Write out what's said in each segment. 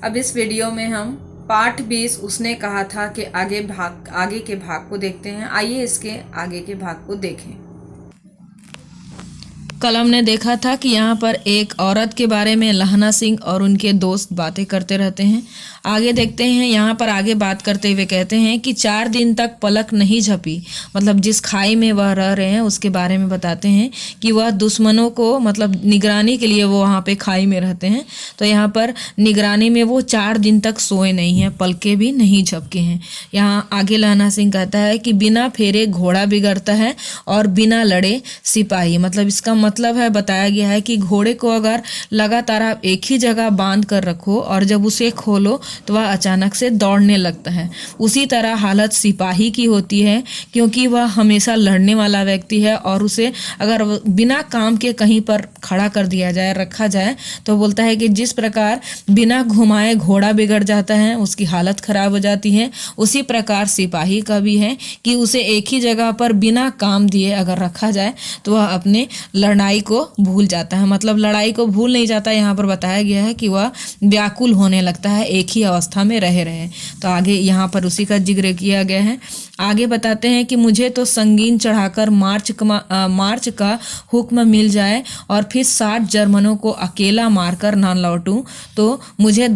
अब इस वीडियो में हम पार्ट 20 उसने कहा था कि आगे के भाग को देखते हैं। आइए इसके आगे के भाग को देखें। कल हमने देखा था कि यहाँ पर एक औरत के बारे में लहना सिंह और उनके दोस्त बातें करते रहते हैं। आगे देखते हैं, यहाँ पर आगे बात करते हुए कहते हैं कि 4 दिन तक पलक नहीं झपी, मतलब जिस खाई में वह रह रहे हैं उसके बारे में बताते हैं कि वह दुश्मनों को मतलब निगरानी के लिए वो वहाँ पे खाई में रहते हैं। तो यहाँ पर निगरानी में वो 4 दिन तक सोए नहीं हैं, पलके भी नहीं झपके हैं। यहाँ आगे लहना सिंह कहता है कि बिना फेरे घोड़ा बिगड़ता है और बिना लड़े सिपाही, मतलब इसका मतलब है, बताया गया है कि घोड़े को अगर लगातार आप एक ही जगह बांध कर रखो और जब उसे खोलो तो वह अचानक से दौड़ने लगता है। उसी तरह हालत सिपाही की होती है, क्योंकि वह हमेशा लड़ने वाला व्यक्ति है और उसे अगर बिना काम के कहीं पर खड़ा कर दिया जाए, रखा जाए, तो बोलता है कि जिस प्रकार बिना घुमाए घोड़ा बिगड़ जाता है, उसकी हालत खराब हो जाती है, उसी प्रकार सिपाही का भी है कि उसे एक ही जगह पर बिना काम दिए अगर रखा जाए तो वह अपने लड़ाई को भूल जाता है। मतलब लड़ाई को भूल नहीं जाता, यहाँ पर बताया गया है कि वह व्याकुल होने लगता है, एक ही अवस्था में रहे। तो आगे यहाँ पर उसी का जिक्र किया गया है। आगे बताते हैं कि मुझे तो संगीन चढ़ाकर मार्च का हुक्म मिल जाए और फिर 60 जर्मनों को अकेला मारकर ना लौटूं तो मुझे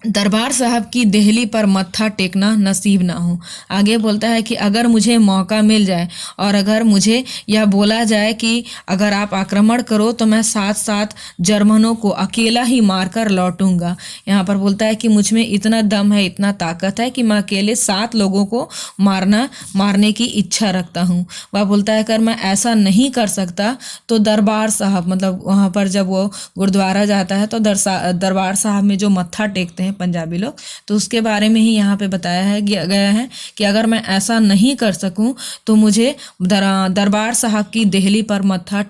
दरबार साहब की देहली पर मत्था टेकना नसीब ना हो। आगे बोलता है कि अगर मुझे मौका मिल जाए और अगर मुझे यह बोला जाए कि अगर आप आक्रमण करो तो मैं 7 जर्मनों को अकेला ही मारकर लौटूंगा। यहाँ पर बोलता है कि मुझ में इतना दम है, इतना ताकत है कि मैं अकेले 7 लोगों को मारने की इच्छा रखता हूँ। वह बोलता है अगर मैं ऐसा नहीं कर सकता तो दरबार साहब, मतलब वहाँ पर जब वो गुरुद्वारा जाता है तो दरबार साहब में जो मत्था टेकते हैं पंजाबी लोग, तो उसके बारे में ही यहाँ पे बताया गया है कि अगर मैं ऐसा नहीं कर सकूं तो मुझे दरबार साहब की देहली पर मत्था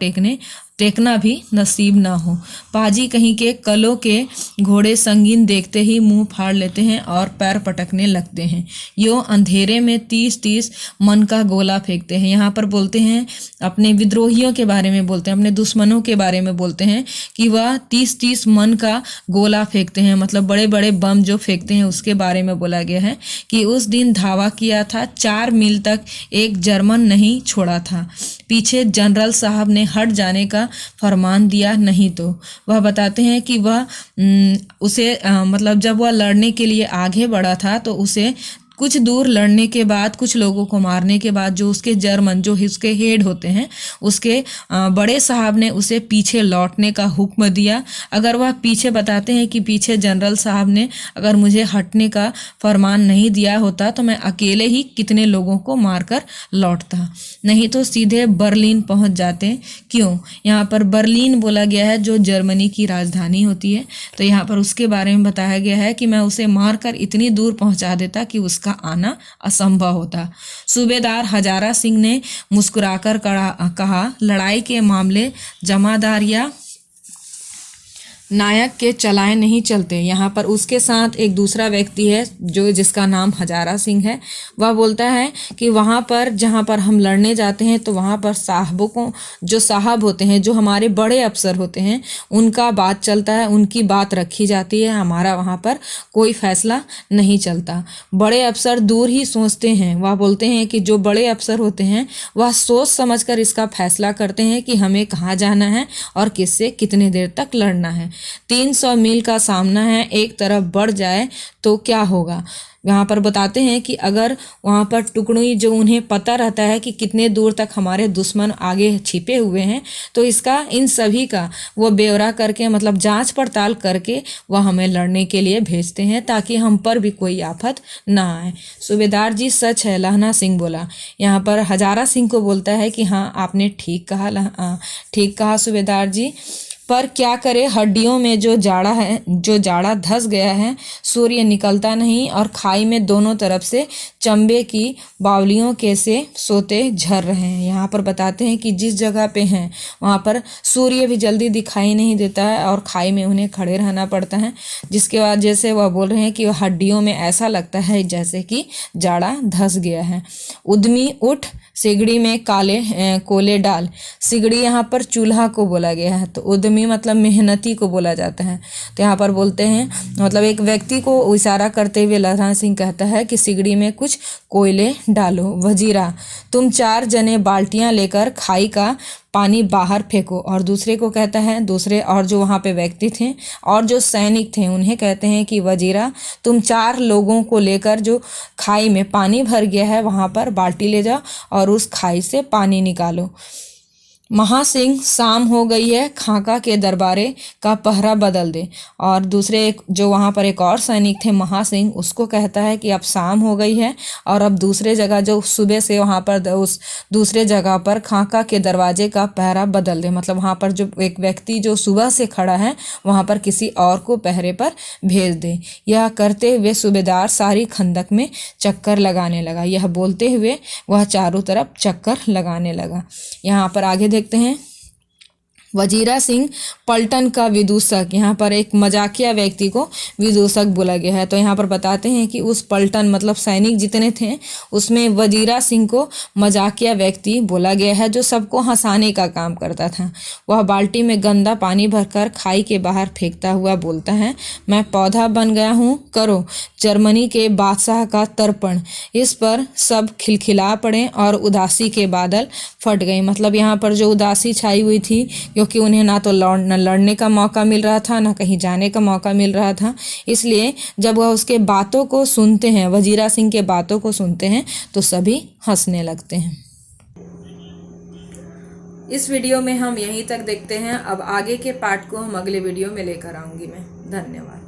टेकना भी नसीब ना हो। पाजी कहीं के कलों के घोड़े संगीन देखते ही मुंह फाड़ लेते हैं और पैर पटकने लगते हैं। यो अंधेरे में 30 मन का गोला फेंकते हैं। यहाँ पर बोलते हैं अपने विद्रोहियों के बारे में, बोलते हैं अपने दुश्मनों के बारे में, बोलते हैं कि वह 30 मन का गोला फेंकते हैं, मतलब बड़े बड़े बम जो फेंकते हैं उसके बारे में बोला गया है कि उस दिन धावा किया था, 4 मील तक एक जर्मन नहीं छोड़ा था। पीछे जनरल साहब ने हट जाने का फरमान दिया, नहीं तो वह बताते हैं कि वह मतलब जब वह लड़ने के लिए आगे बढ़ा था तो उसे कुछ दूर लड़ने के बाद, कुछ लोगों को मारने के बाद, जो उसके जर्मन जो उसके हेड होते हैं, उसके बड़े साहब ने उसे पीछे लौटने का हुक्म दिया। अगर वह पीछे, बताते हैं कि पीछे जनरल साहब ने अगर मुझे हटने का फरमान नहीं दिया होता तो मैं अकेले ही कितने लोगों को मारकर लौटता, नहीं तो सीधे बर्लिन पहुंच जाते। क्यों? यहाँ पर बर्लिन बोला गया है जो जर्मनी की राजधानी होती है, तो यहाँ पर उसके बारे में बताया गया है कि मैं उसे मारकर इतनी दूर पहुंचा देता कि उसका आना असंभव होता। सूबेदार हजारा सिंह ने मुस्कुराकर कहा, लड़ाई के मामले जमादार या नायक के चलाए नहीं चलते। यहाँ पर उसके साथ एक दूसरा व्यक्ति है जिसका नाम हजारा सिंह है। वह बोलता है कि वहाँ पर जहाँ पर हम लड़ने जाते हैं तो वहाँ पर साहबों को, जो साहब होते हैं, जो हमारे बड़े अफसर होते हैं, उनका बात चलता है, उनकी बात रखी जाती है, हमारा वहाँ पर कोई फैसला नहीं चलता। बड़े अफसर दूर ही सोचते हैं। वह बोलते हैं कि जो बड़े अफसर होते हैं वह सोच समझकर इसका फैसला करते हैं कि हमें कहाँ जाना है और किससे कितने देर तक लड़ना है। 300 मील का सामना है, एक तरफ बढ़ जाए तो क्या होगा। यहाँ पर बताते हैं कि अगर वहाँ पर टुकड़ी, जो उन्हें पता रहता है कि कितने दूर तक हमारे दुश्मन आगे छिपे हुए हैं, तो इसका इन सभी का वो ब्यौरा करके, मतलब जांच पड़ताल करके वह हमें लड़ने के लिए भेजते हैं ताकि हम पर भी कोई आफत ना आए। सूबेदार जी सच है, लहना सिंह बोला। यहाँ पर हजारा सिंह को बोलता है कि हाँ आपने ठीक कहा सूबेदार जी, पर क्या करे, हड्डियों में जो जाड़ा धस गया है, सूर्य निकलता नहीं और खाई में दोनों तरफ से चंबे की बावलियों के से सोते झर रहे हैं। यहाँ पर बताते हैं कि जिस जगह पे हैं वहाँ पर सूर्य भी जल्दी दिखाई नहीं देता है और खाई में उन्हें खड़े रहना पड़ता है, जिसके बाद जैसे वह बोल रहे हैं कि हड्डियों में ऐसा लगता है जैसे कि जाड़ा धस गया है। उद्यमी उठ, सिगड़ी में कोले डाल। सिगड़ी यहाँ पर चूल्हा को बोला गया है, तो उद्यमी परिश्रमी मतलब मेहनती को बोला जाता है। तो यहाँ पर बोलते हैं मतलब एक व्यक्ति को इशारा करते हुए लहरान सिंह कहता है कि सिगड़ी में कुछ कोयले डालो। वजीरा, तुम 4 जने बाल्टियां लेकर खाई का पानी बाहर फेंको। और दूसरे को कहता है, दूसरे और जो वहाँ पे व्यक्ति थे और जो सैनिक थे उन्हें कहते हैं कि वजीरा, तुम 4 लोगों को लेकर जो खाई में पानी भर गया है वहाँ पर बाल्टी ले जाओ और उस खाई से पानी निकालो। महासिंह, शाम हो गई है, खाका के दरबारे का पहरा बदल दे। और दूसरे जो वहाँ पर एक और सैनिक थे महासिंह, उसको कहता है कि अब शाम हो गई है और अब दूसरे जगह जो सुबह से वहाँ पर उस दूसरे जगह पर खाका के दरवाजे का पहरा बदल दे। मतलब वहाँ पर जो एक व्यक्ति जो सुबह से खड़ा है वहाँ पर किसी और को पहरे पर भेज दे। यह करते हुए सूबेदार सारी खंदक में चक्कर लगाने लगा। यह बोलते हुए वह चारों तरफ चक्कर लगाने लगा। यहाँ पर आगे देखते हैं, वजीरा सिंह पलटन का विदूषक। यहाँ पर एक मजाकिया व्यक्ति को विदूषक बोला गया है। तो यहाँ पर बताते हैं कि उस पलटन मतलब सैनिक जितने थे उसमें वजीरा सिंह को मजाकिया व्यक्ति बोला गया है जो सबको हंसाने का काम करता था। वह बाल्टी में गंदा पानी भरकर खाई के बाहर फेंकता हुआ बोलता है, मैं पौधा बन गया हूँ, करो जर्मनी के बादशाह का तर्पण। इस पर सब खिलखिला पड़े और उदासी के बादल फट गए। मतलब यहाँ पर जो उदासी छाई हुई थी क्योंकि उन्हें ना तो लड़ने का मौका मिल रहा था ना कहीं जाने का मौका मिल रहा था, इसलिए जब वह उसके बातों को सुनते हैं, वजीरा सिंह के बातों को सुनते हैं तो सभी हंसने लगते हैं। इस वीडियो में हम यहीं तक देखते हैं। अब आगे के पार्ट को हम अगले वीडियो में लेकर आऊँगी मैं। धन्यवाद।